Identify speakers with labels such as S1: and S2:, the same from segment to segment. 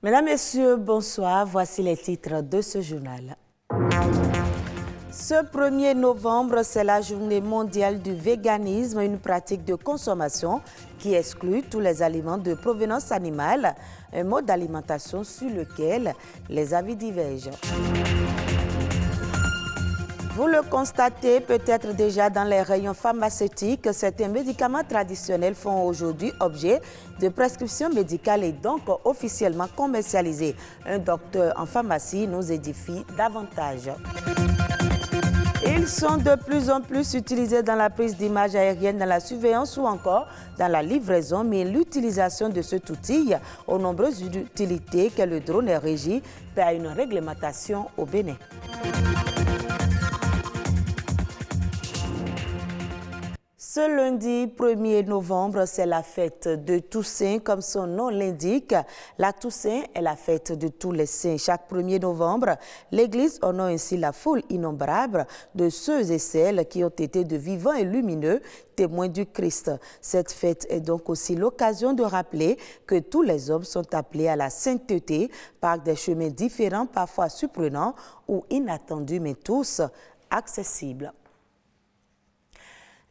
S1: Mesdames, Messieurs, bonsoir. Voici les titres de ce journal. Ce 1er novembre, c'est la journée mondiale du véganisme, une pratique de consommation qui exclut tous les aliments de provenance animale, un mode d'alimentation sur lequel les avis divergent. Vous le constatez peut-être déjà dans les rayons pharmaceutiques, certains médicaments traditionnels font aujourd'hui objet de prescription médicale et donc officiellement commercialisés. Un docteur en pharmacie nous édifie davantage. Ils sont de plus en plus utilisés dans la prise d'images aériennes, dans la surveillance ou encore dans la livraison, mais l'utilisation de cet outil aux nombreuses utilités que le drone est régi par une réglementation au Bénin. Ce lundi 1er novembre, c'est la fête de Toussaint, comme son nom l'indique. La Toussaint est la fête de tous les saints. Chaque 1er novembre, l'Église honore ainsi la foule innombrable de ceux et celles qui ont été de vivants et lumineux témoins du Christ. Cette fête est donc aussi l'occasion de rappeler que tous les hommes sont appelés à la sainteté par des chemins différents, parfois surprenants ou inattendus, mais tous accessibles.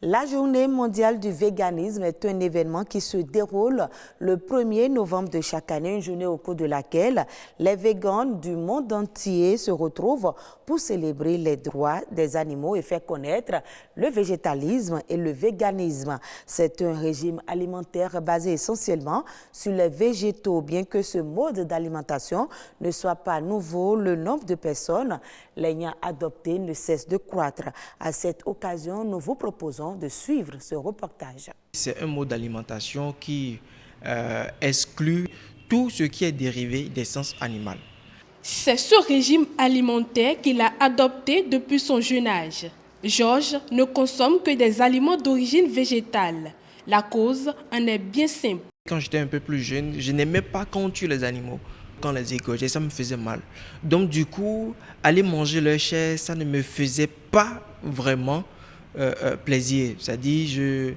S1: La journée mondiale du véganisme est un événement qui se déroule le 1er novembre de chaque année, une journée au cours de laquelle les végans du monde entier se retrouvent pour célébrer les droits des animaux et faire connaître le végétalisme et le véganisme. C'est un régime alimentaire basé essentiellement sur les végétaux. Bien que ce mode d'alimentation ne soit pas nouveau, le nombre de personnes l'ayant adopté ne cesse de croître. À cette occasion, nous vous proposons de suivre ce reportage.
S2: C'est un mode d'alimentation qui exclut tout ce qui est dérivé d'essence animale.
S3: C'est ce régime alimentaire qu'il a adopté depuis son jeune âge. Georges ne consomme que des aliments d'origine végétale. La cause en est bien simple.
S2: Quand j'étais un peu plus jeune, je n'aimais pas quand on tue les animaux. Quand on les égorgeait, ça me faisait mal. Donc du coup, aller manger leur chair, ça ne me faisait pas vraiment plaisir. C'est-à-dire,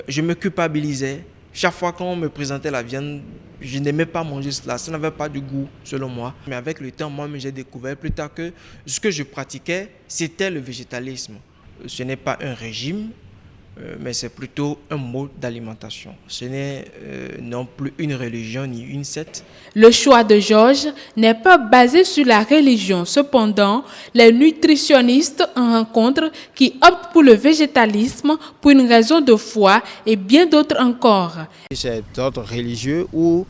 S2: je me culpabilisais. Chaque fois qu'on me présentait la viande, je n'aimais pas manger cela. Ça n'avait pas de goût, selon moi. Mais avec le temps, moi, j'ai découvert plus tard que ce que je pratiquais, c'était le végétalisme. Ce n'est pas un régime, mais c'est plutôt un mode d'alimentation. Ce n'est non plus une religion ni une secte.
S3: Le choix de Georges n'est pas basé sur la religion. Cependant, les nutritionnistes en rencontrent qui optent pour le végétalisme pour une raison de foi et bien d'autres encore.
S4: C'est d'ordre religieux ou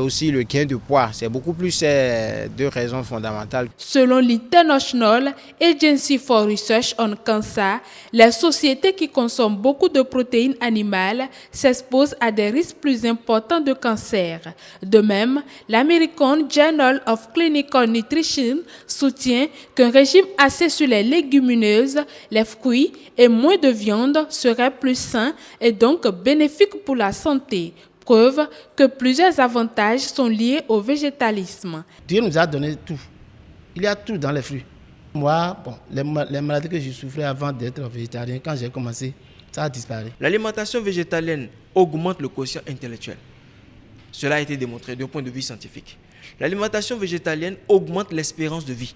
S4: aussi le gain de poids. C'est beaucoup plus ces deux raisons fondamentales.
S3: Selon l'International Agency for Research on Cancer, les sociétés qui consomment beaucoup de protéines animales s'exposent à des risques plus importants de cancer. De même, l'American Journal of Clinical Nutrition soutient qu'un régime axé sur les légumineuses, les fruits et moins de viande serait plus sain et donc bénéfique pour la santé. Preuve que plusieurs avantages sont liés au végétalisme.
S5: Dieu nous a donné tout. Il y a tout dans les fruits. Moi, les maladies que je souffrais avant d'être végétarien, quand j'ai commencé, ça a disparu.
S2: L'alimentation végétalienne augmente le quotient intellectuel. Cela a été démontré d'un point de vue scientifique. L'alimentation végétalienne augmente l'espérance de vie.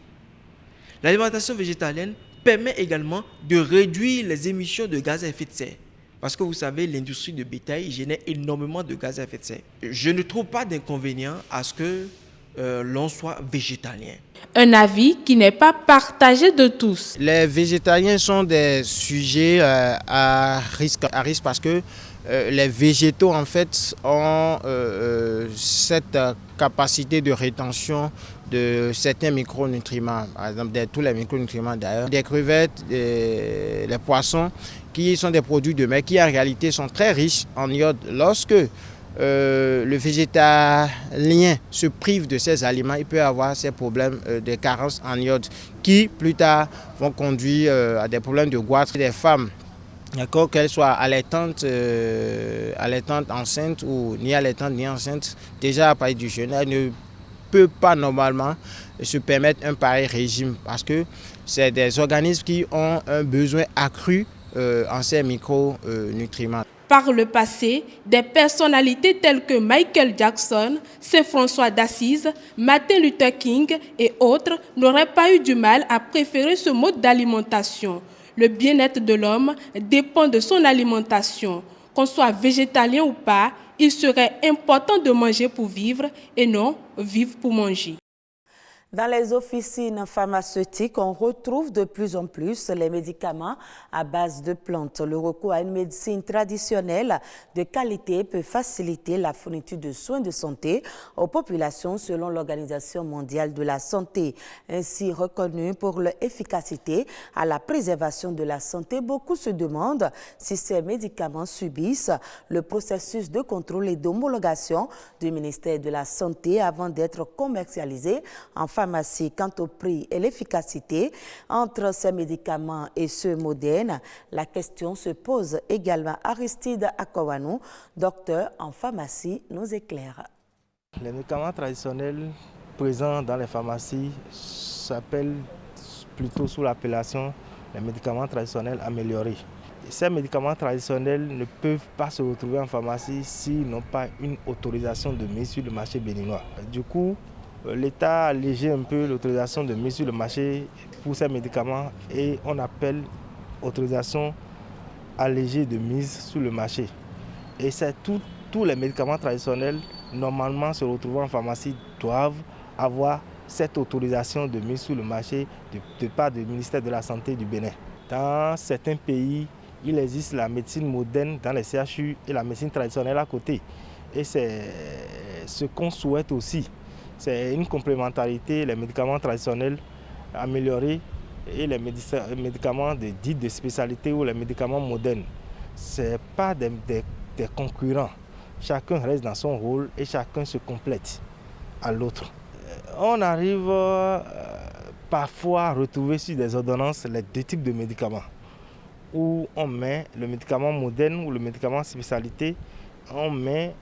S2: L'alimentation végétalienne permet également de réduire les émissions de gaz à effet de serre. Parce que vous savez, l'industrie de bétail génère énormément de gaz à effet de serre. Je ne trouve pas d'inconvénient à ce que l'on soit végétalien.
S3: Un avis qui n'est pas partagé de tous.
S4: Les végétaliens sont des sujets à risque parce que les végétaux en fait ont cette capacité de rétention de certains micronutriments, par exemple tous les micronutriments d'ailleurs, des crevettes, les poissons qui sont des produits de mer qui en réalité sont très riches en iode. Lorsque le végétalien se prive de ces aliments, il peut avoir ces problèmes de carence en iode qui plus tard vont conduire à des problèmes de goitre des femmes. Qu'elles soient allaitantes, enceintes ou ni allaitantes ni enceintes, déjà à partir du jeûne, elles ne peuvent pas normalement se permettre un pareil régime parce que c'est des organismes qui ont un besoin accru en ces micronutriments.
S3: Par le passé, des personnalités telles que Michael Jackson, Saint François d'Assise, Martin Luther King et autres n'auraient pas eu du mal à préférer ce mode d'alimentation. Le bien-être de l'homme dépend de son alimentation. Qu'on soit végétalien ou pas, il serait important de manger pour vivre et non vivre pour manger.
S1: Dans les officines pharmaceutiques, on retrouve de plus en plus les médicaments à base de plantes. Le recours à une médecine traditionnelle de qualité peut faciliter la fourniture de soins de santé aux populations selon l'Organisation mondiale de la santé. Ainsi reconnue pour leur efficacité à la préservation de la santé, beaucoup se demandent si ces médicaments subissent le processus de contrôle et d'homologation du ministère de la Santé avant d'être commercialisés en pharmacie. Quant au prix et l'efficacité entre ces médicaments et ceux modernes, la question se pose également. Aristide Akowanou, docteur en pharmacie, nous éclaire.
S6: Les médicaments traditionnels présents dans les pharmacies s'appellent plutôt sous l'appellation les médicaments traditionnels améliorés. Ces médicaments traditionnels ne peuvent pas se retrouver en pharmacie s'ils n'ont pas une autorisation de mise sur le marché béninois. Du coup, l'État a allégé un peu l'autorisation de mise sur le marché pour ces médicaments et on appelle autorisation allégée de mise sur le marché. Et c'est tous les médicaments traditionnels normalement se retrouvant en pharmacie doivent avoir cette autorisation de mise sur le marché de part du ministère de la Santé du Bénin. Dans certains pays, il existe la médecine moderne dans les CHU et la médecine traditionnelle à côté. Et c'est ce qu'on souhaite aussi. C'est une complémentarité, les médicaments traditionnels améliorés et les médicaments dits de spécialité ou les médicaments modernes. Ce n'est pas des concurrents. Chacun reste dans son rôle et chacun se complète à l'autre. On arrive parfois à retrouver sur des ordonnances les deux types de médicaments, où on met le médicament moderne ou le médicament spécialité, on met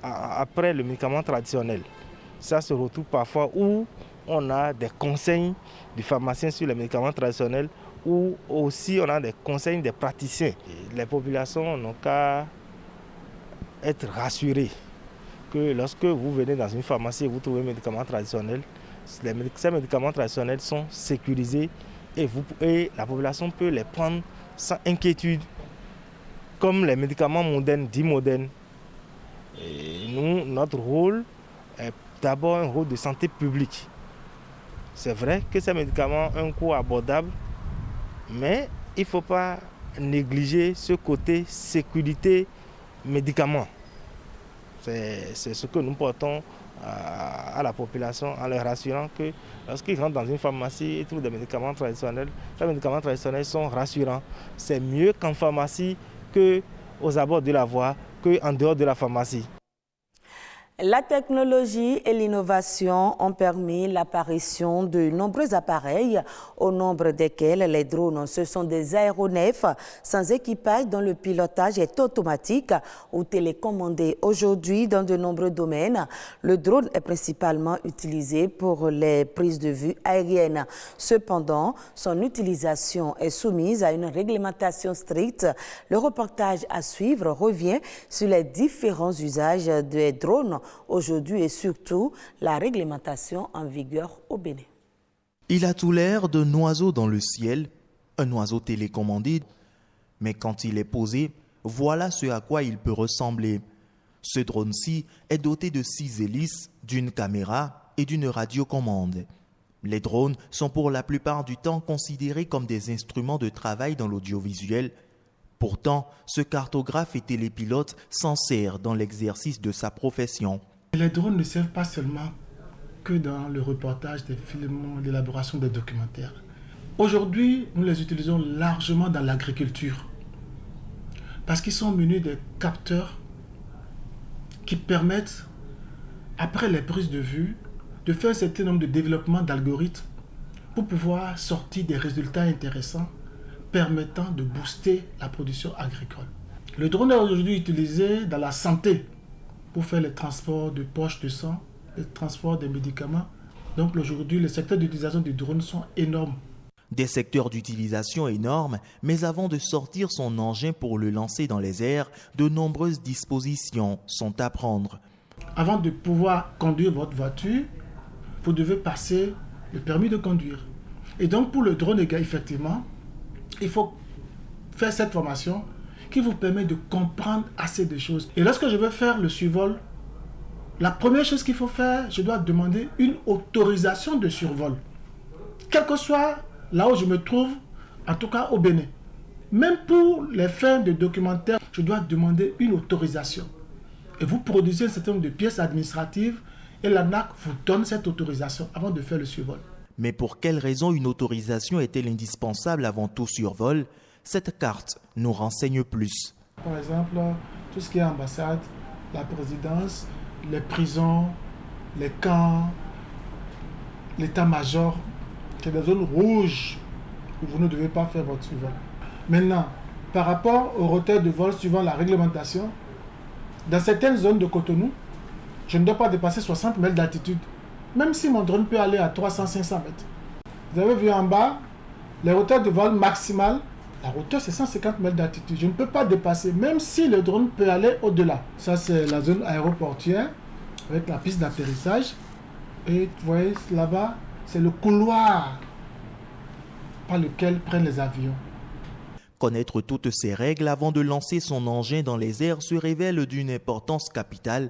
S6: après le médicament traditionnel. Ça se retrouve parfois où on a des conseils du pharmacien sur les médicaments traditionnels ou aussi on a des conseils des praticiens. Les populations n'ont qu'à être rassurées que lorsque vous venez dans une pharmacie et vous trouvez un médicament traditionnel, ces médicaments traditionnels sont sécurisés et la population peut les prendre sans inquiétude, comme les médicaments modernes, dits modernes. Et nous, notre rôle est d'abord un rôle de santé publique. C'est vrai que ces médicaments ont un coût abordable, mais il ne faut pas négliger ce côté sécurité médicaments. C'est ce que nous portons à la population en leur rassurant que lorsqu'ils rentrent dans une pharmacie et trouvent des médicaments traditionnels, ces médicaments traditionnels sont rassurants. C'est mieux qu'en pharmacie, qu'aux abords de la voie, qu'en dehors de la pharmacie.
S1: La technologie et l'innovation ont permis l'apparition de nombreux appareils, au nombre desquels les drones. Ce sont des aéronefs sans équipage dont le pilotage est automatique ou télécommandé. Aujourd'hui, dans de nombreux domaines, le drone est principalement utilisé pour les prises de vue aériennes. Cependant, son utilisation est soumise à une réglementation stricte. Le reportage à suivre revient sur les différents usages des drones aujourd'hui et surtout la réglementation en vigueur au Bénin.
S7: Il a tout l'air d'un oiseau dans le ciel, un oiseau télécommandé, mais quand il est posé, voilà ce à quoi il peut ressembler. Ce drone-ci est doté de 6 hélices, d'une caméra et d'une radiocommande. Les drones sont pour la plupart du temps considérés comme des instruments de travail dans l'audiovisuel. Pourtant, ce cartographe et télépilote s'en sert dans l'exercice de sa profession.
S8: Les drones ne servent pas seulement que dans le reportage des films, l'élaboration des documentaires. Aujourd'hui, nous les utilisons largement dans l'agriculture parce qu'ils sont munis de capteurs qui permettent, après les prises de vue, de faire un certain nombre de développements d'algorithmes pour pouvoir sortir des résultats intéressants permettant de booster la production agricole. Le drone est aujourd'hui utilisé dans la santé pour faire les transports de poches de sang, le transport des médicaments. Donc aujourd'hui, les secteurs d'utilisation du drone sont énormes.
S7: Des secteurs d'utilisation énormes, mais avant de sortir son engin pour le lancer dans les airs, de nombreuses dispositions sont à prendre.
S8: Avant de pouvoir conduire votre voiture, vous devez passer le permis de conduire. Et donc pour le drone, effectivement, il faut faire cette formation qui vous permet de comprendre assez de choses. Et lorsque je veux faire le survol, la première chose qu'il faut faire, je dois demander une autorisation de survol. Quel que soit là où je me trouve, en tout cas au Bénin. Même pour les fins de documentaire, je dois demander une autorisation. Et vous produisez un certain nombre de pièces administratives et l'ANAC vous donne cette autorisation avant de faire le survol.
S7: Mais pour quelle raison une autorisation est-elle indispensable avant tout survol? Cette carte nous renseigne plus.
S8: Par exemple, tout ce qui est ambassade, la présidence, les prisons, les camps, l'état-major, c'est des zones rouges où vous ne devez pas faire votre survol. Maintenant, par rapport au retard de vol suivant la réglementation, dans certaines zones de Cotonou, je ne dois pas dépasser 60 mètres d'altitude, même si mon drone peut aller à 300-500 mètres. Vous avez vu en bas, les hauteurs de vol maximales, la hauteur c'est 150 mètres d'altitude. Je ne peux pas dépasser, même si le drone peut aller au-delà. Ça c'est la zone aéroportuaire, avec la piste d'atterrissage. Et vous voyez là-bas, c'est le couloir par lequel prennent les avions.
S7: Connaître toutes ces règles avant de lancer son engin dans les airs se révèle d'une importance capitale.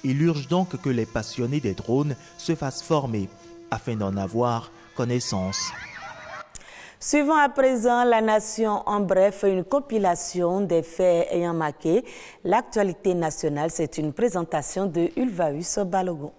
S7: Il urge donc que les passionnés des drones se fassent former afin d'en avoir connaissance.
S1: Suivons à présent La Nation en bref, une compilation des faits ayant marqué l'actualité nationale. C'est une présentation de Ulvaeus Balogun.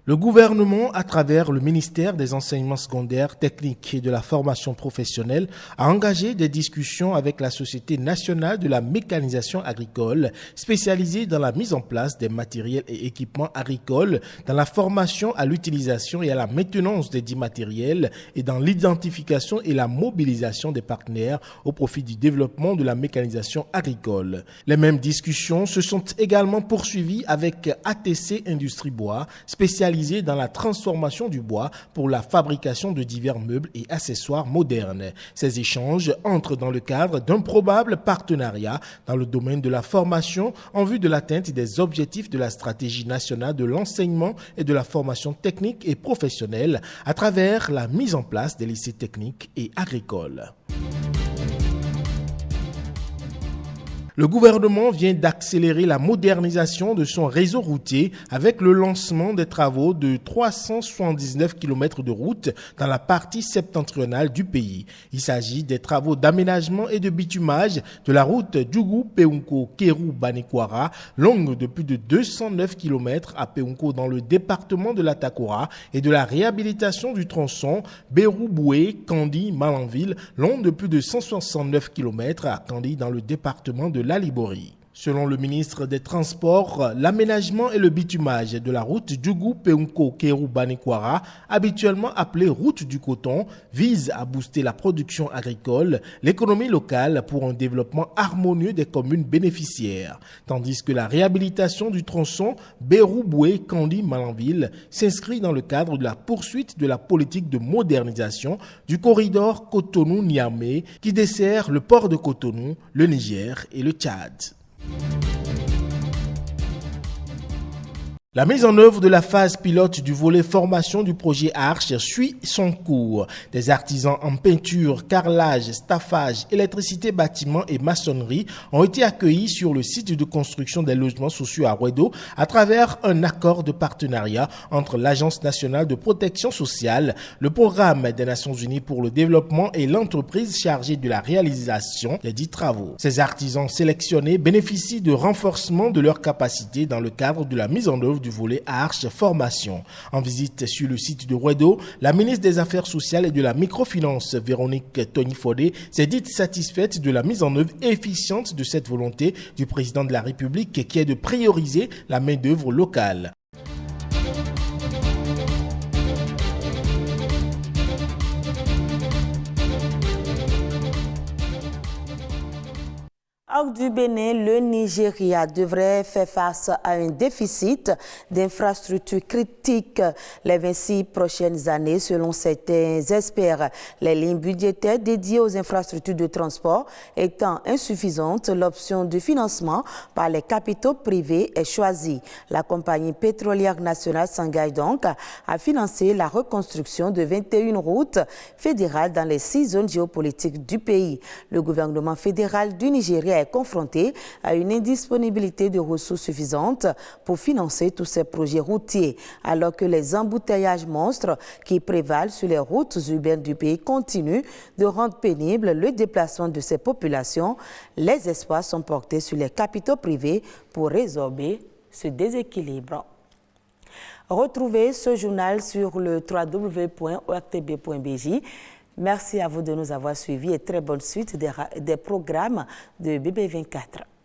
S9: Le gouvernement, à travers le ministère des Enseignements secondaires, techniques et de la formation professionnelle, a engagé des discussions avec la Société nationale de la mécanisation agricole, spécialisée dans la mise en place des matériels et équipements agricoles, dans la formation à l'utilisation et à la maintenance des dits matériels et dans l'identification et la mobilisation des partenaires au profit du développement de la mécanisation agricole. Les mêmes discussions se sont également poursuivies avec ATC Industrie Bois, spécialisée dans la transformation du bois pour la fabrication de divers meubles et accessoires modernes. Ces échanges entrent dans le cadre d'un probable partenariat dans le domaine de la formation en vue de l'atteinte des objectifs de la stratégie nationale de l'enseignement et de la formation technique et professionnelle à travers la mise en place des lycées techniques et agricoles. Le gouvernement vient d'accélérer la modernisation de son réseau routier avec le lancement des travaux de 379 km de route dans la partie septentrionale du pays. Il s'agit des travaux d'aménagement et de bitumage de la route Djougou-Peunko-Kéru-Banekwara, longue de plus de 209 km à Peunko dans le département de l'Atakora, et de la réhabilitation du tronçon Berou-Boué-Kandi-Malanville, long de plus de 169 km à Kandi dans le département de la Liborie. Selon le ministre des Transports, l'aménagement et le bitumage de la route Djougou-Peunko-Kéru-Banekwara, habituellement appelée route du coton, vise à booster la production agricole, l'économie locale pour un développement harmonieux des communes bénéficiaires, tandis que la réhabilitation du tronçon Berou-Boué-Kandi-Malanville s'inscrit dans le cadre de la poursuite de la politique de modernisation du corridor Cotonou-Niamey qui dessert le port de Cotonou, le Niger et le Tchad. La mise en œuvre de la phase pilote du volet formation du projet Arche suit son cours. Des artisans en peinture, carrelage, staffage, électricité, bâtiment et maçonnerie ont été accueillis sur le site de construction des logements sociaux à Rouedo à travers un accord de partenariat entre l'Agence nationale de protection sociale, le Programme des Nations unies pour le développement et l'entreprise chargée de la réalisation des dits travaux. Ces artisans sélectionnés bénéficient de renforcement de leurs capacités dans le cadre de la mise en œuvre du volet Arche Formation. En visite sur le site de Rouedo, la ministre des Affaires sociales et de la microfinance, Véronique Tony-Fodé, s'est dite satisfaite de la mise en œuvre efficiente de cette volonté du président de la République qui est de prioriser la main-d'œuvre locale.
S1: Hors du Bénin, le Nigeria devrait faire face à un déficit d'infrastructures critiques les 26 prochaines années, selon certains experts. Les lignes budgétaires dédiées aux infrastructures de transport étant insuffisantes, l'option de financement par les capitaux privés est choisie. La compagnie pétrolière nationale s'engage donc à financer la reconstruction de 21 routes fédérales dans les 6 zones géopolitiques du pays. Le gouvernement fédéral du Nigeria est confronté à une indisponibilité de ressources suffisantes pour financer tous ces projets routiers, alors que les embouteillages monstres qui prévalent sur les routes urbaines du pays continuent de rendre pénible le déplacement de ces populations. Les espoirs sont portés sur les capitaux privés pour résorber ce déséquilibre. Retrouvez ce journal sur le www.ortb.bj. Merci à vous de nous avoir suivis et très bonne suite des programmes de BB24.